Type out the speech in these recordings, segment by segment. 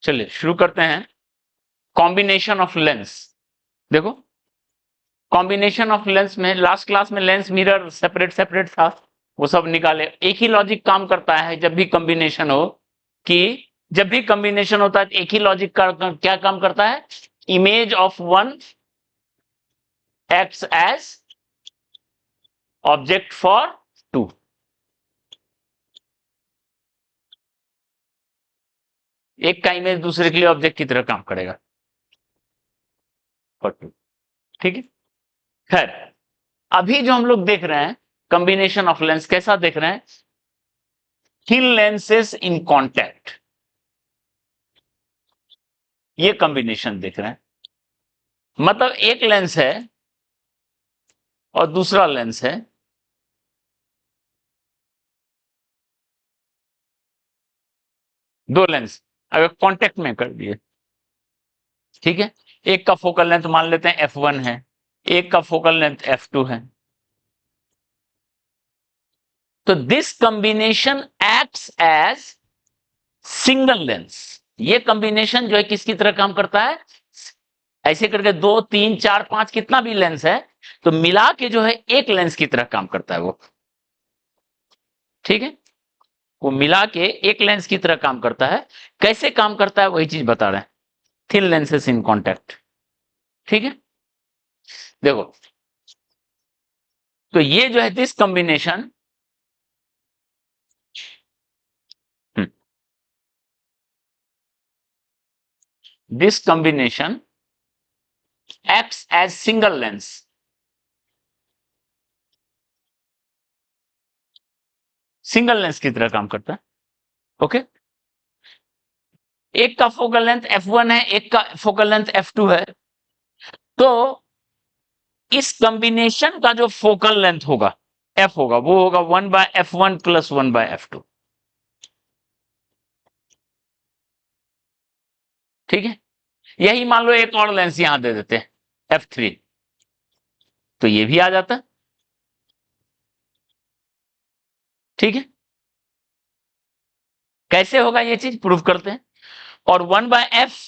चलिए शुरू करते हैं। Combination of lens. देखो, कॉम्बिनेशन ऑफ लेंस में लास्ट क्लास में लेंस मिरर सेपरेट सेपरेट था, वो सब निकाले। एक ही लॉजिक काम करता है जब भी कॉम्बिनेशन हो, कि जब भी कॉम्बिनेशन होता है एक ही लॉजिक का क्या काम करता है, image of one acts as object for two. एक का इमेज दूसरे के लिए ऑब्जेक्ट की तरह काम करेगा फॉर टू। ठीक है, खैर अभी जो हम लोग देख रहे हैं कॉम्बिनेशन ऑफ लेंस, कैसा देख रहे हैं, थिन लेंसेस इन कॉन्टैक्ट, ये कॉम्बिनेशन देख रहे हैं। मतलब एक लेंस है और दूसरा लेंस है, दो लेंस अगर कांटेक्ट में कर दिए, ठीक है, एक का फोकल लेंथ मान लेते हैं f1 है, एक का फोकल लेंथ f2 है, तो this combination acts as single lens. ये कॉम्बिनेशन जो है किसकी तरह काम करता है, ऐसे करके 2 3 4 5 कितना भी लेंस है तो मिला के जो है एक लेंस की तरह काम करता है वो। ठीक है, वो मिला के एक लेंस की तरह काम करता है। कैसे काम करता है वही चीज बता रहे हैं, थिन लेंसेस इन कॉन्टैक्ट। ठीक है, देखो तो ये जो है this combination, this combination acts as single lens, single lens की तरह काम करता है। ओके, एक का फोकल लेंथ f1 है, एक का फोकल लेंथ f2 है, तो इस कॉम्बिनेशन का जो फोकल लेंथ होगा f होगा, वो होगा 1/f1 + 1/f2। ठीक है, यही मान लो एक और लेंस यहां दे देते हैं f3, तो ये भी आ जाता है। ठीक है, कैसे होगा ये चीज प्रूव करते हैं। और 1/f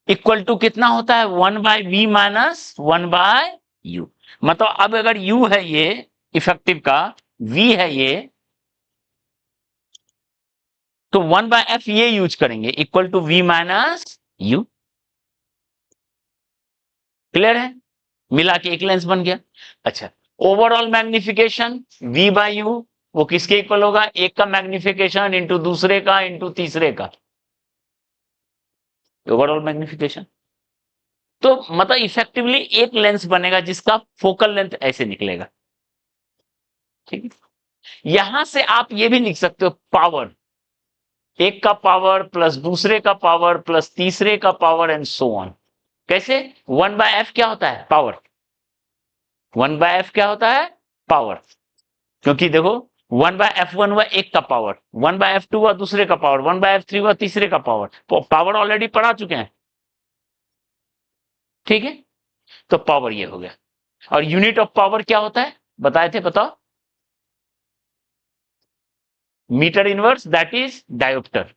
इक्वल टू कितना होता है, 1/v माइनस 1/u। मतलब अब अगर u है ये इफेक्टिव का, v है ये, तो 1/f ये यूज करेंगे equal to v minus u। Clear है, मिला के एक लेंस बन गया। अच्छा, ओवरऑल मैग्निफिकेशन v/u वो किसके इक्वल होगा, एक का मैग्निफिकेशन इंटू दूसरे का इंटू तीसरे का, ओवरऑल मैग्निफिकेशन। तो मतलब इफेक्टिवली एक लेंस बनेगा जिसका फोकल लेंथ ऐसे निकलेगा। ठीक है, यहां से आप ये भी लिख सकते हो पावर, एक का पावर प्लस दूसरे का पावर प्लस तीसरे का पावर एंड सो ऑन। कैसे, 1/f क्या होता है, पावर। 1/f क्या होता है, पावर। क्योंकि देखो 1/f1 हुआ एक का पावर, 1/f2 हुआ दूसरे का पावर, 1/f3 हुआ तीसरे का पावर, पावर ऑलरेडी पढ़ा चुके हैं। ठीक है, तो पावर ये हो गया। और यूनिट ऑफ पावर क्या होता है बताए थे, बताओ, metre inverse that is dioptre.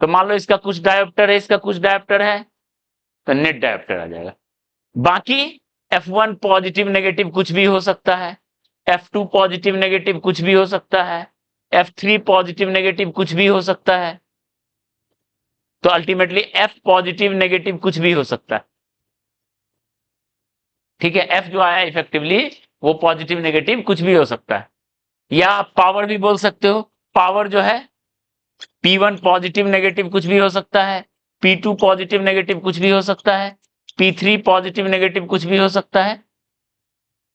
तो मान लो इसका कुछ डायोप्टर है, इसका कुछ डायोप्टर है, तो नेट डायोप्टर आ जाएगा। बाकी F1 पॉजिटिव नेगेटिव कुछ भी हो सकता है, F2 पॉजिटिव नेगेटिव कुछ भी हो सकता है, F3 पॉजिटिव नेगेटिव कुछ भी हो सकता है, तो अल्टीमेटली F पॉजिटिव नेगेटिव कुछ भी हो सकता है। ठीक है, F जो आया इफेक्टिवली वो पॉजिटिव नेगेटिव कुछ भी हो सकता है। या आप पावर भी बोल सकते हो, पावर जो है P1 पॉजिटिव नेगेटिव कुछ भी हो सकता है, P2 पॉजिटिव नेगेटिव कुछ भी हो सकता है, P3 पॉजिटिव नेगेटिव कुछ भी हो सकता है।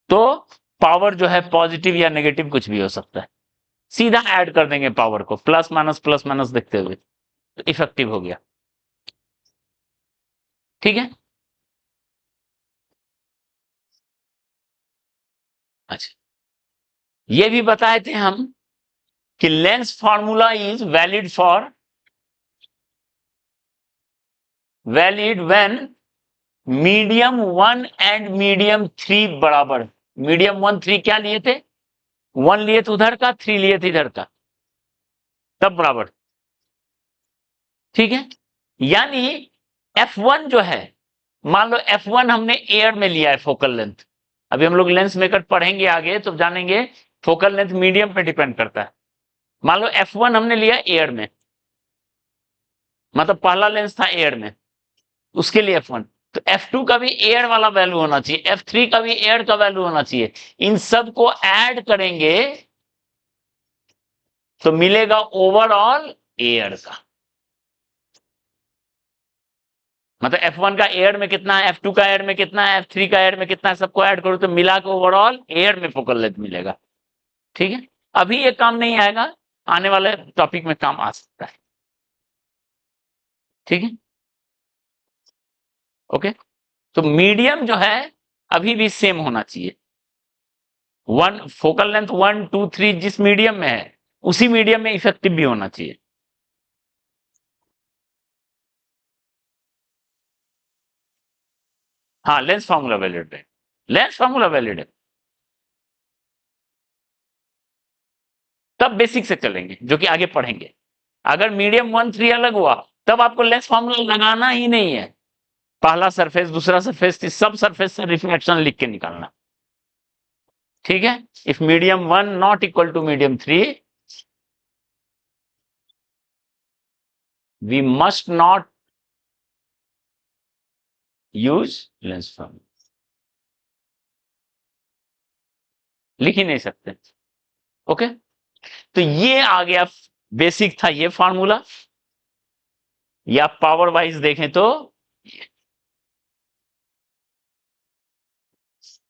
तो पावर जो है पॉजिटिव या नेगेटिव कुछ भी हो सकता है। सीधा ऐड कर देंगे पावर को, प्लस माइनस देखते हुए, तो इफेक्टिव हो गया। ठीक है, अच्छा, ये भी बताए थे हम कि lens formula is valid when medium 1 and medium 3 बराबर। मीडियम 1 3 क्या लिए थे, 1 लिए थे उधर का, 3 लिए थे इधर का। सब बराबर, ठीक है। यानी F1 जो है, मान लो F1 हमने एयर में लिया है फोकल लेंथ, अभी हम लोग लेंस मेकर पढ़ेंगे आगे तो जानेंगे फोकल लेंथ मीडियम पे डिपेंड करता है। मान लो F1 हमने लिया एयर में, मतलब पहला लेंस था एयर में, उसके लिए F1, तो F2 का भी एयर वाला वैल्यू होना चाहिए, F3 का भी एयर का वैल्यू होना चाहिए। इन सब को ऐड करेंगे तो मिलेगा ओवरऑल एयर का, मतलब F1 का एयर में कितना है, F2 का एयर में कितना है, F3 का एयर में कितना है, सबको ऐड करो तो मिला के ओवरऑल एयर में फोकल लेंथ मिलेगा, ठीक है। अभी ये काम नहीं आएगा, आने वाले टॉपिक में काम आ सकता है, ठीक है, ओके। तो मीडियम जो है अभी भी सेम होना चाहिए, वन फोकल लेंथ 1 2 3 जिस मीडियम में है उसी मीडियम में इफेक्टिव भी होना चाहिए। हाँ, लेंस फार्मूला वैलिड है, लेंस फार्मूला वैलिड है, तब बेसिक से चलेंगे जो कि आगे पढ़ेंगे। अगर मीडियम 1 3 अलग हुआ तब आपको लेंस फार्मूला लगाना ही नहीं है, पहला सरफेस दूसरा सरफेस सब सरफेस से रिफ्लेक्शन लिख के निकालना, ठीक है। If medium 1 not equal to medium 3 we must not use lens formula, लिख ही नहीं सकते, ओके। तो ये आ गया, बेसिक था ये फार्मूला, या पावर वाइज देखें तो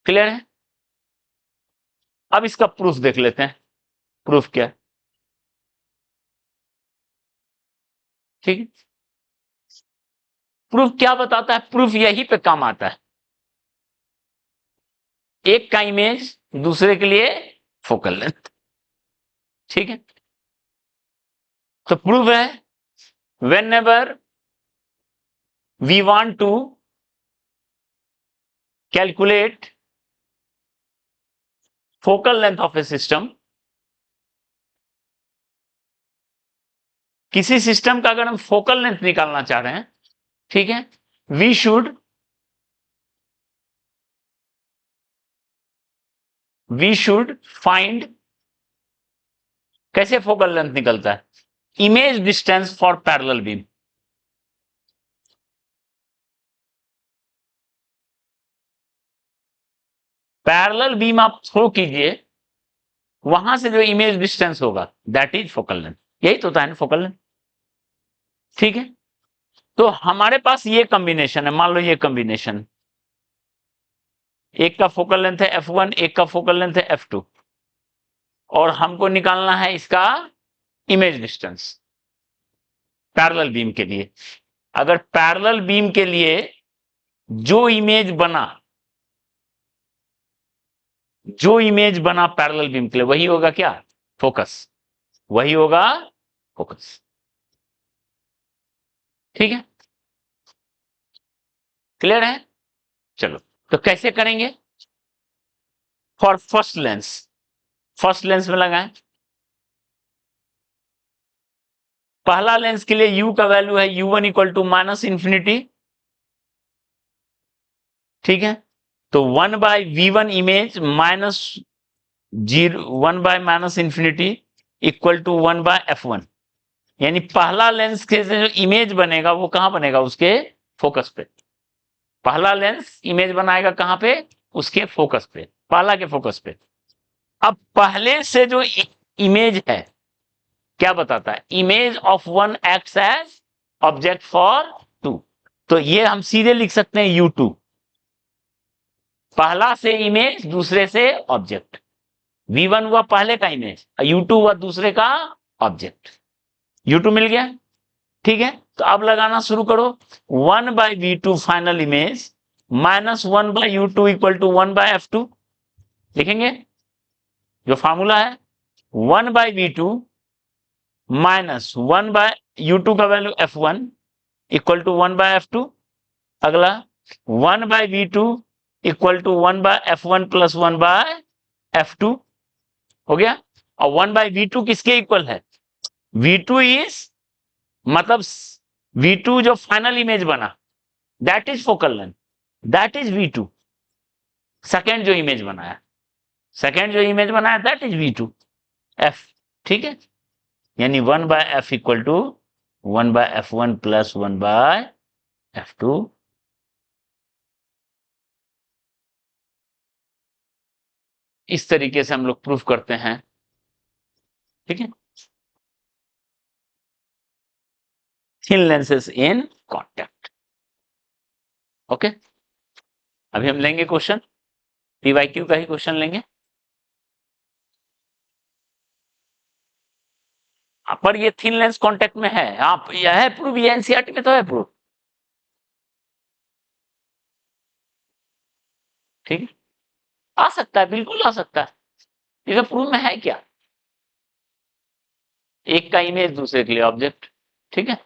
क्लियर है। अब इसका प्रूफ देख लेते हैं, प्रूफ क्या है, ठीक है। प्रूफ क्या बताता है, प्रूफ यही पे काम आता है, एक का इमेज दूसरे के लिए फोकल लेंथ, ठीक है। तो प्रूफ है whenever we want to calculate focal length of a system, किसी सिस्टम का अगर हम फोकल लेंथ निकालना चाह रहे हैं, ठीक है, वी शुड फाइंड, कैसे फोकल लेंथ निकलता है, image distance for parallel beam, parallel beam आप थ्रो कीजिए, वहां से जो इमेज डिस्टेंस होगा दैट इज फोकल लेंथ, यही तो होता है ना फोकल लेंथ, ठीक है। तो हमारे पास ये कॉम्बिनेशन है, मान लो ये कॉम्बिनेशन, एक का फोकल लेंथ है F1, एक का फोकल लेंथ है F2, और हमको निकालना है इसका इमेज डिस्टेंस पैरेलल बीम के लिए। अगर पैरेलल बीम के लिए जो इमेज बना, जो इमेज बना पैरेलल बीम के लिए वही होगा क्या, फोकस, वही होगा फोकस, ठीक है, क्लियर है। चलो, तो कैसे करेंगे, for first lens, first lens में लगाएं, पहला लेंस के लिए u का वैल्यू है u1 equal to minus infinity, ठीक है। तो 1 by v1 image minus 1 by minus infinity equal to 1 by f1, यानी पहला लेंस के जो इमेज बनेगा वो कहां बनेगा, उसके फोकस पे, पहला लेंस इमेज बनाएगा कहां पे, उसके फोकस पे, पहला के फोकस पे। अब पहले से जो इमेज है क्या बताता है, image of one acts as object for two, तो ये हम सीधे लिख सकते हैं U2, पहला से इमेज दूसरे से ऑब्जेक्ट, V1 हुआ पहले का इमेज, U2 हुआ दूसरे का ऑब्जेक्ट, U2 मिल गया, ठीक है। तो अब लगाना शुरू करो, 1 by V2 final image minus 1 by U2 equal to 1 by F2, लिखेंगे जो फार्मूला है 1 by V2 minus 1 by U2 का value F1 equal to 1 by F2, अगला 1 by V2 equal to 1 by F1 plus 1 by F2, हो गया। और 1 by V2 किसके equal है, V2 इज मतलब V2 जो फाइनल इमेज बना that is focal length, that is V2। Second जो इमेज बनाया, सेकेंड जो इमेज बनाया दैट इज V2 F। ठीक है, यानी 1/f equal to 1/f1 plus 1/f2। इस तरीके से हम लोग प्रूफ करते हैं। ठीक है, thin lenses in contact. Okay, अभी हम लेंगे क्वेश्चन, पीवाईक्यू का ही क्वेश्चन लेंगे। पर ये थिन लेंस कॉन्टैक्ट में है, आप यह है प्रूफ, ये एनसीईआरटी में तो है प्रूफ। ठीक है, आ सकता है, बिल्कुल आ सकता है, इसमें प्रूफ में है क्या, एक का इमेज दूसरे के लिए ऑब्जेक्ट। ठीक है,